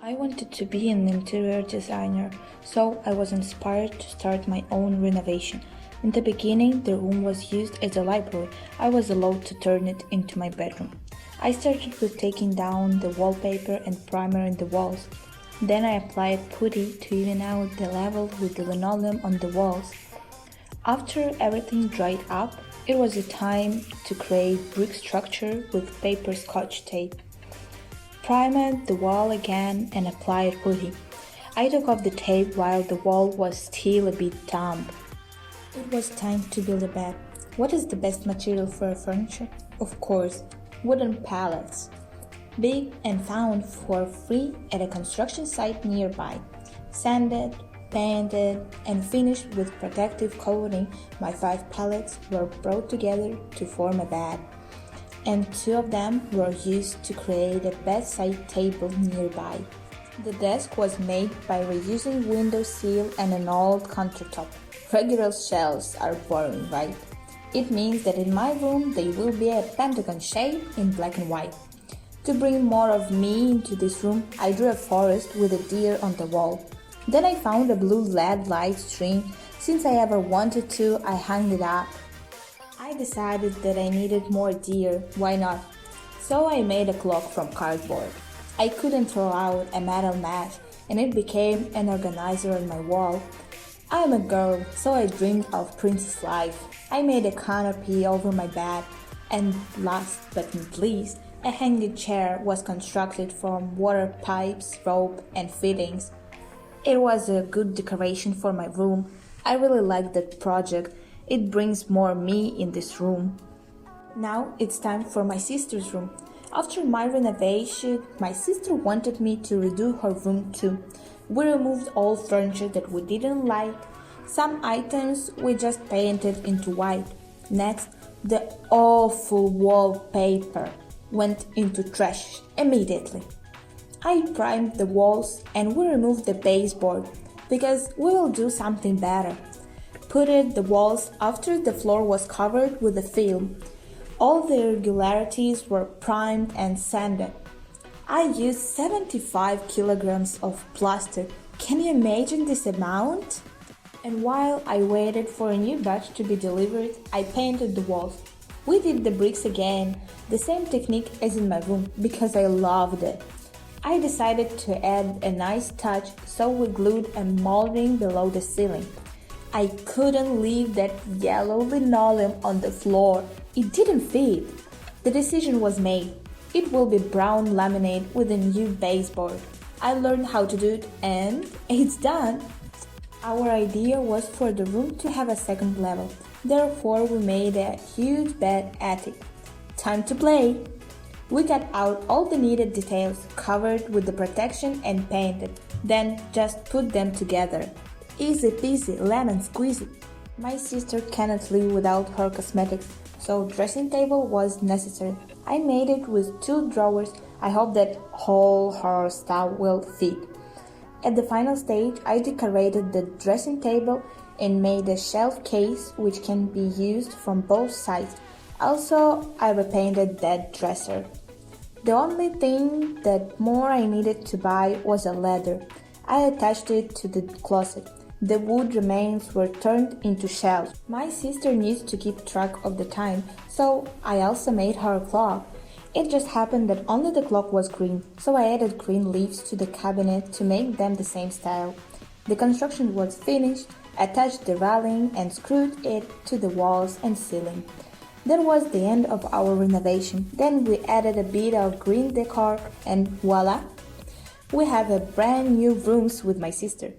I wanted to be an interior designer, so I was inspired to start my own renovation. In the beginning, the room was used as a library. I was allowed to turn it into my bedroom. I started with taking down the wallpaper and primer in the walls. Then I applied putty to even out the level with the linoleum on the walls. After everything dried up, it was the time to create brick structure with paper scotch tape. Primed the wall again and applied putty. I took off the tape while the wall was still a bit damp. It was time to build a bed. What is the best material for a furniture? Of course, wooden pallets. Big and found for free at a construction site nearby. Sanded, painted, and finished with protective coating, my 5 pallets were brought together to form a bed, and 2 of them were used to create a bedside table nearby. The desk was made by reusing window sill and an old countertop. Regular shelves are boring, right? It means that in my room they will be a pentagon shape in black and white. To bring more of me into this room, I drew a forest with a deer on the wall. Then I found a blue LED light string. Since I ever wanted to, I hung it up. I decided that I needed more deer, why not? So I made a clock from cardboard. I couldn't throw out a metal match, and it became an organizer on my wall. I'm a girl, so I dreamed of princess life. I made a canopy over my bed, and last but not least, a hanging chair was constructed from water pipes, rope, and fittings. It was a good decoration for my room. I really liked that project. It brings more me in this room. Now it's time for my sister's room. After my renovation, my sister wanted me to redo her room too. We removed all furniture that we didn't like. Some items we just painted into white. Next, the awful wallpaper went into trash immediately. I primed the walls and we removed the baseboard because we will do something better. Putted the walls after the floor was covered with a film. All the irregularities were primed and sanded. I used 75 kilograms of plaster. Can you imagine this amount? And while I waited for a new batch to be delivered, I painted the walls. We did the bricks again, the same technique as in my room, because I loved it. I decided to add a nice touch, so we glued a molding below the ceiling. I couldn't leave that yellow linoleum on the floor. It didn't fit. The decision was made. It will be brown laminate with a new baseboard. I learned how to do it and it's done. Our idea was for the room to have a second level. Therefore, we made a huge bed attic. Time to play! We cut out all the needed details, covered with the protection and painted. Then just put them together. Easy peasy, lemon squeezy. My sister cannot live without her cosmetics, so dressing table was necessary. I made it with 2 drawers. I hope that all her stuff will fit. At the final stage, I decorated the dressing table and made a shelf case which can be used from both sides. Also, I repainted that dresser. The only thing that more I needed to buy was a ladder. I attached it to the closet. The wood remains were turned into shelves. My sister needs to keep track of the time, so I also made her a clock. It just happened that only the clock was green, so I added green leaves to the cabinet to make them the same style. The construction was finished, attached the railing and screwed it to the walls and ceiling. That was the end of our renovation. Then we added a bit of green decor and voila! We have a brand new rooms with my sister.